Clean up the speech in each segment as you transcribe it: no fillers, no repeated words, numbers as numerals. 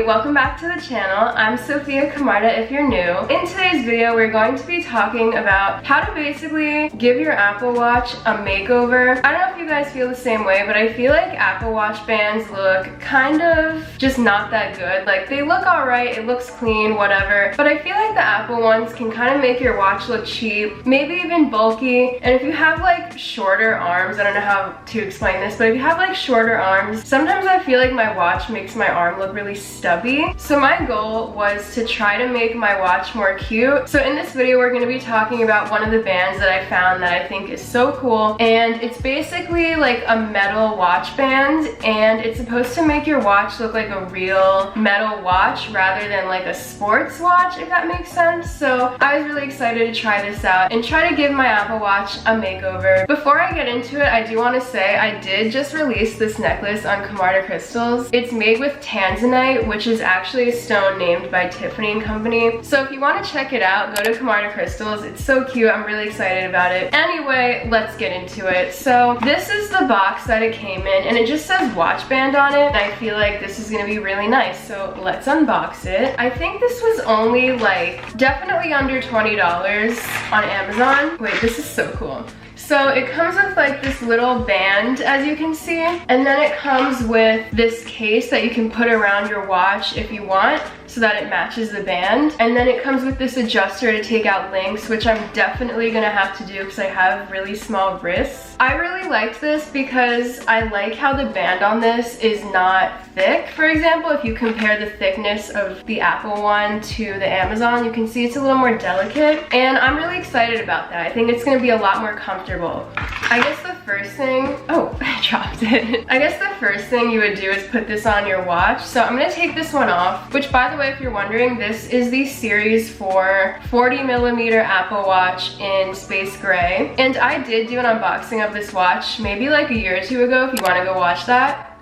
everybody, welcome back to the channel. I'm Sophia Camarda if you're new. In today's video, we're going to be talking about how to basically give your Apple Watch a makeover. I don't know if you guys feel the same way, but I feel like Apple Watch bands look kind of just not that good. Like, they look alright, it looks clean, whatever, but I feel like the Apple ones can kind of make your watch look cheap, maybe even bulky. And if you have like shorter arms, I don't know how to explain this, but if you have like shorter arms, sometimes I feel like my watch makes my arm look really stubby. So my goal was to try to make my watch more cute. So in this video, we're going to be talking about one of the bands that I found that I think is so cool. And it's basically like a metal watch band, and it's supposed to make your watch look like a real metal watch rather than like a sports watch, if that makes sense. So I was really excited to try this out and try to give my Apple Watch a makeover. Before I get into it, I do want to say I did just release this necklace on Camarda crystals. It's made with tanzanite, which is actually a stone named by Tiffany & Company. So if you want to check it out, go to Camarda crystals. It's so cute. I'm really excited about it. Anyway, let's get into it. So this is the box that it came in, and it just says watch band on it. And I feel like this is going to be really nice. So let's unbox it. I think this was only like definitely under $20 on Amazon. Wait, this is so cool. So it comes with like this little band, as you can see, and then it comes with this case that you can put around your watch if you want, so that it matches the band. And then it comes with this adjuster to take out links, which I'm definitely gonna have to do because I have really small wrists. I really liked this because I like how the band on this is not thick. For example, if you compare the thickness of the Apple one to the Amazon, you can see it's a little more delicate, and I'm really excited about that. I think it's gonna be a lot more comfortable. I guess the first thing, oh, I dropped it. I guess the first thing you would do is put this on your watch. So I'm gonna take this one off, which, by the way, if you're wondering, this is the Series 4 40mm Apple Watch in space gray. And I did do an unboxing of this watch maybe like a year or two ago. If you wanna go watch that,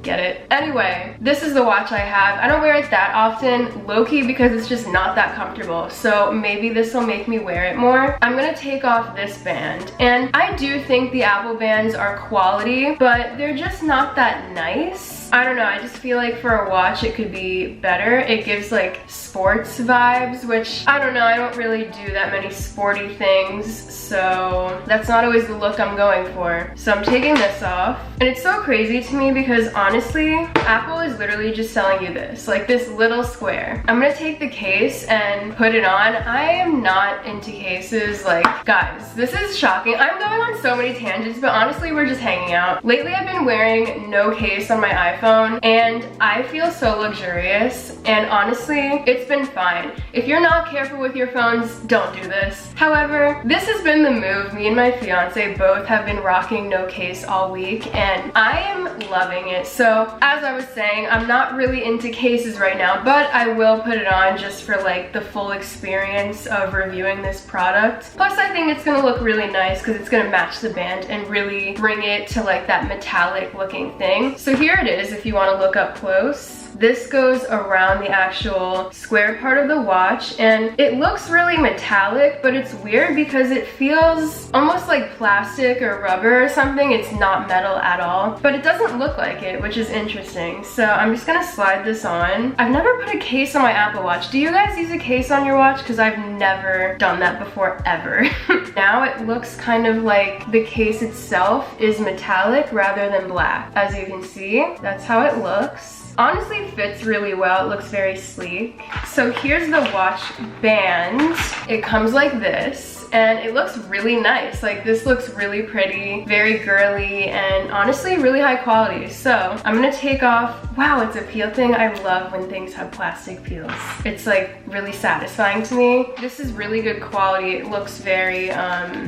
get it. Anyway, this is the watch I have. I don't wear it that often, low-key, because it's just not that comfortable. So maybe this will make me wear it more. I'm gonna take off this band. And I do think the Apple bands are quality, but they're just not that nice. I don't know, I just feel like for a watch it could be better. It gives like sports vibes, which I don't know, I don't really do that many sporty things, so that's not always the look I'm going for. So I'm taking this off. And it's so crazy to me because honestly, Apple is literally just selling you this, like this little square. I'm gonna take the case and put it on. I am not into cases. Like, guys, this is shocking. I'm going on so many tangents, but honestly, we're just hanging out. Lately, I've been wearing no case on my iPhone, and I feel so luxurious, and honestly, it's been fine. If you're not careful with your phones, don't do this. However, this has been the move. Me and my fiance both have been rocking no case all week, and I am loving it. So as I was saying, I'm not really into cases right now, but I will put it on just for like the full experience of reviewing this product. Plus, I think it's gonna look really nice because it's gonna match the band and really bring it to like that metallic looking thing. So here it is if you want to look up close. This goes around the actual square part of the watch, and it looks really metallic, but it's weird because it feels almost like plastic or rubber or something. It's not metal at all, but it doesn't look like it, which is interesting. So I'm just gonna slide this on. I've never put a case on my Apple Watch. Do you guys use a case on your watch? Because I've never done that before, ever. Now it looks kind of like the case itself is metallic rather than black. As you can see, that's how it looks. Honestly, fits really well. It looks very sleek. So here's the watch band. It comes like this, and it looks really nice. Like, this looks really pretty, very girly, and honestly really high quality. So I'm gonna take off. Wow, it's a peel thing. I love when things have plastic peels. It's like really satisfying to me. This is really good quality. It looks very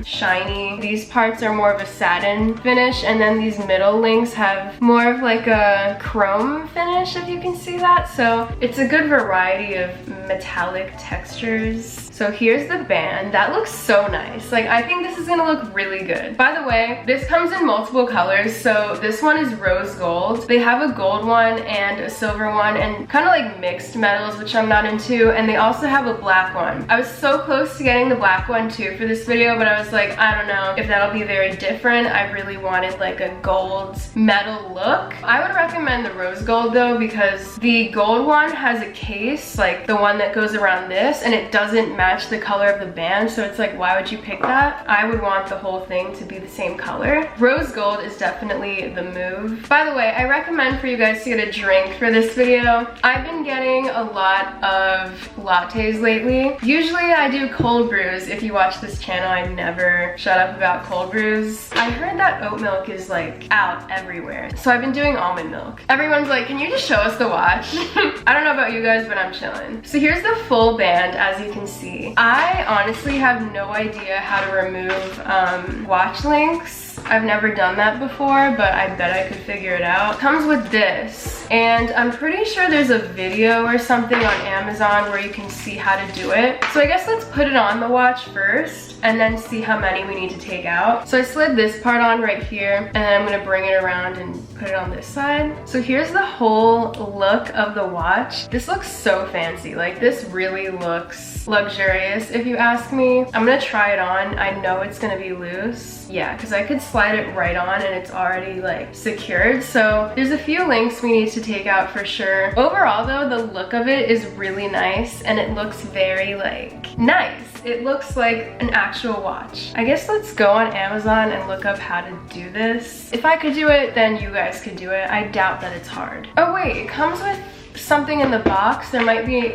shiny. These parts are more of a satin finish, and then these middle links have more of like a chrome finish, if you can see that. So it's a good variety of metallic textures. So here's the band. That looks so nice. Like, I think this is gonna look really good. By the way, this comes in multiple colors. So this one is rose gold. They have a gold one and a silver one and kind of like mixed metals, which I'm not into. And they also have a black one. I was so close to getting the black one too for this video, but I was like, I don't know if that'll be very different. I really wanted like a gold metal look. I would recommend the rose gold though, because the gold one has a case, like the one that goes around this, and it doesn't match the color of the band. So it's like, why would you pick that? I would want the whole thing to be the same color. Rose gold is definitely the move. By the way, I recommend for you guys to get a drink for this video. I've been getting a lot of lattes lately. Usually I do cold brews. If you watch this channel, I never shut up about cold brews. I heard that oat milk is like out everywhere. So I've been doing almond milk. Everyone's like, can you just show us the watch? I don't know about you guys, but I'm chilling. So here's the full band, as you can see. I honestly have no idea how to remove watch links. I've never done that before, but I bet I could figure it out. It comes with this, and I'm pretty sure there's a video or something on Amazon where you can see how to do it. So I guess let's put it on the watch first and then see how many we need to take out. So I slid this part on right here, and then I'm gonna bring it around and put it on this side. So here's the whole look of the watch. This looks so fancy. Like, this really looks luxurious if you ask me. I'm gonna try it on. I know it's gonna be loose. Yeah, because I could slide it right on and it's already like secured. So there's a few links we need to take out for sure. Overall though, the look of it is really nice and it looks very like nice. It looks like an actual watch. I guess let's go on Amazon and look up how to do this. If I could do it, then you guys could do it. I doubt that it's hard. Oh wait, it comes with something in the box. There might be,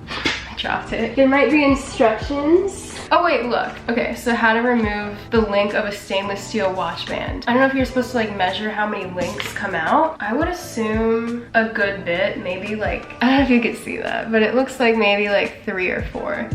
I dropped it. There might be instructions. Oh wait, look. Okay, so how to remove the link of a stainless steel watch band. I don't know if you're supposed to like measure how many links come out. I would assume a good bit, maybe like, I don't know if you could see that, but it looks like maybe like 3 or 4.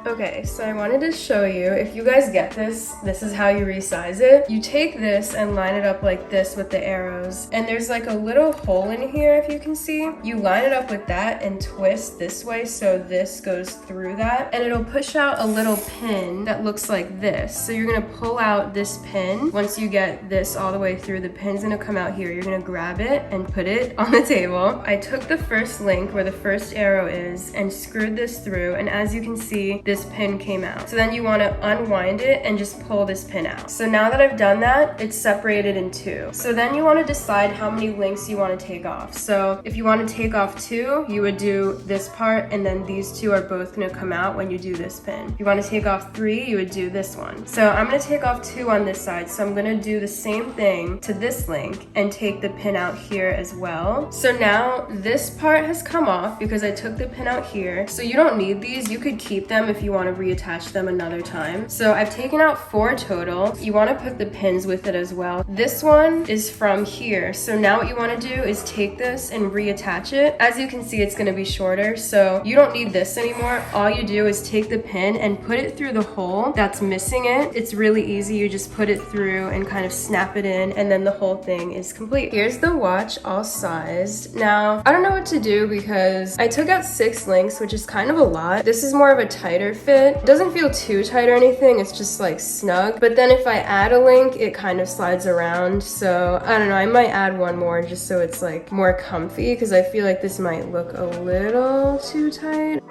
Okay, so I wanted to show you, if you guys get this, this is how you resize it. You take this and line it up like this with the arrows, and there's like a little hole in here if you can see. You line it up with that and twist this way so this goes through that, and it'll push out a little pin that looks like this. So you're gonna pull out this pin. Once you get this all the way through, the pin's gonna come out here. You're gonna grab it and put it on the table. I took the first link where the first arrow is and screwed this through, and as you can see, this pin came out. So then you want to unwind it and just pull this pin out. So now that I've done that, it's separated in 2. So then you want to decide how many links you want to take off. So if you want to take off 2, you would do this part, and then these 2 are both going to come out when you do this pin. If you want to take off 3, you would do this one. So I'm going to take off 2 on this side. So I'm going to do the same thing to this link and take the pin out here as well. So now this part has come off because I took the pin out here. So you don't need these. You could keep them if you want to reattach them another time. So I've taken out 4 total. You want to put the pins with it as well. This one is from here. So now what you want to do is take this and reattach it. As you can see, it's going to be shorter. So you don't need this anymore. All you do is take the pin and put it through the hole that's missing it. It's really easy. You just put it through and kind of snap it in, and then the whole thing is complete. Here's the watch all sized. Now, I don't know what to do because I took out 6 links, which is kind of a lot. This is more of a tighter fit. It doesn't feel too tight or anything, it's just like snug. But then if I add a link, it kind of slides around. So I don't know, I might add one more just so it's like more comfy, because I feel like this might look a little too tight.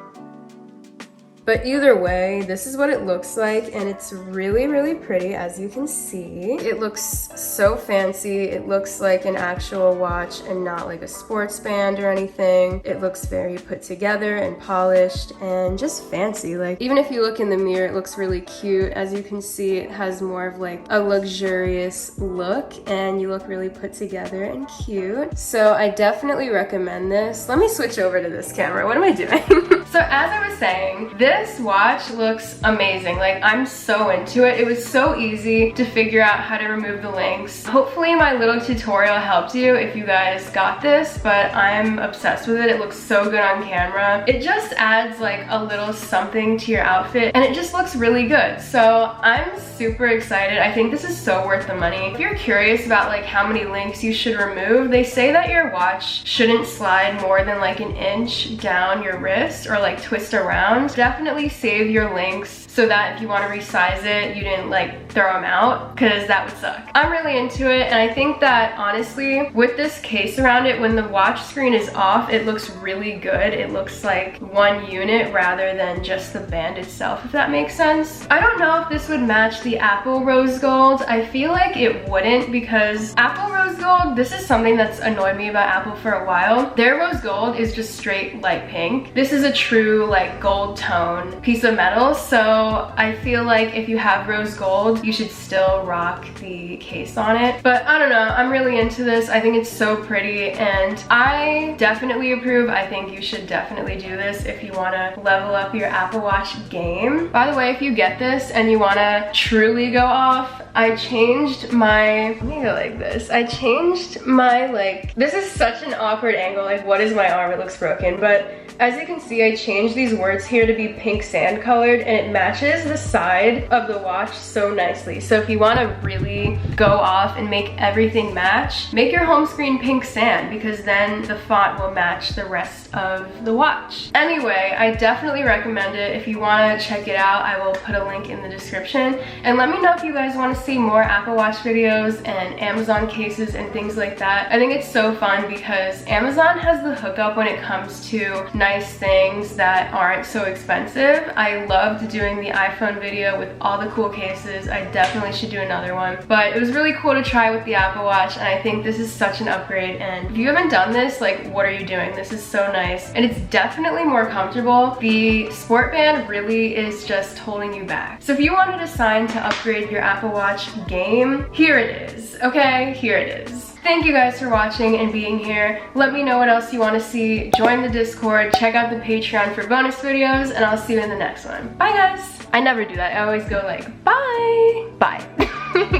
But either way, this is what it looks like, and it's really, really pretty, as you can see. It looks so fancy. It looks like an actual watch and not like a sports band or anything. It looks very put together and polished and just fancy. Like, even if you look in the mirror, it looks really cute. As you can see, it has more of like a luxurious look, and you look really put together and cute. So I definitely recommend this. Let me switch over to this camera. What am I doing? So as I was saying, this this watch looks amazing. Like, I'm so into it. It was so easy to figure out how to remove the links. Hopefully my little tutorial helped you if you guys got this, but I'm obsessed with it. It looks so good on camera. It just adds like a little something to your outfit, and it just looks really good. So I'm super excited. I think this is so worth the money. If you're curious about like how many links you should remove, they say that your watch shouldn't slide more than like an inch down your wrist or like twist around. Definitely save your links so that if you want to resize it, you didn't like throw them out, because that would suck. I'm really into it, and I think that honestly, with this case around it, when the watch screen is off, it looks really good. It looks like one unit rather than just the band itself, if that makes sense. I don't know if this would match the Apple Rose Gold. I feel like it wouldn't, because Apple Rose Gold, this is something that's annoyed me about Apple for a while. Their Rose Gold is just straight light pink. This is a true like gold tone piece of metal, so I feel like if you have Rose Gold, you should still rock the case on it. But I don't know, I'm really into this. I think it's so pretty, and I definitely approve. I think you should definitely do this if you want to level up your Apple Watch game. By the way, if you get this and you want to truly go off, I changed my, let me go like this. I changed my, like, this is such an awkward angle. Like, what is my arm? It looks broken. But as you can see, I changed these words here to be pink sand colored, and it matches the side of the watch so nicely. So if you want to really go off and make everything match, make your home screen pink sand, because then the font will match the rest of the watch. Anyway, I definitely recommend it. If you want to check it out, I will put a link in the description. And let me know if you guys want to see more Apple Watch videos and Amazon cases and things like that. I think it's so fun because Amazon has the hookup when it comes to nice things that aren't so expensive. I loved doing the iPhone video with all the cool cases. I definitely should do another one. But it was really cool to try with the Apple Watch, and I think this is such an upgrade. And if you haven't done this, like, what are you doing? This is so nice. And it's definitely more comfortable. The sport band really is just holding you back. So if you wanted a sign to upgrade your Apple Watch game, here it is. Okay, here it is. Thank you guys for watching and being here. Let me know what else you want to see. Join the Discord, check out the Patreon for bonus videos, and I'll see you in the next one. Bye guys! I never do that. I always go like, bye! Bye.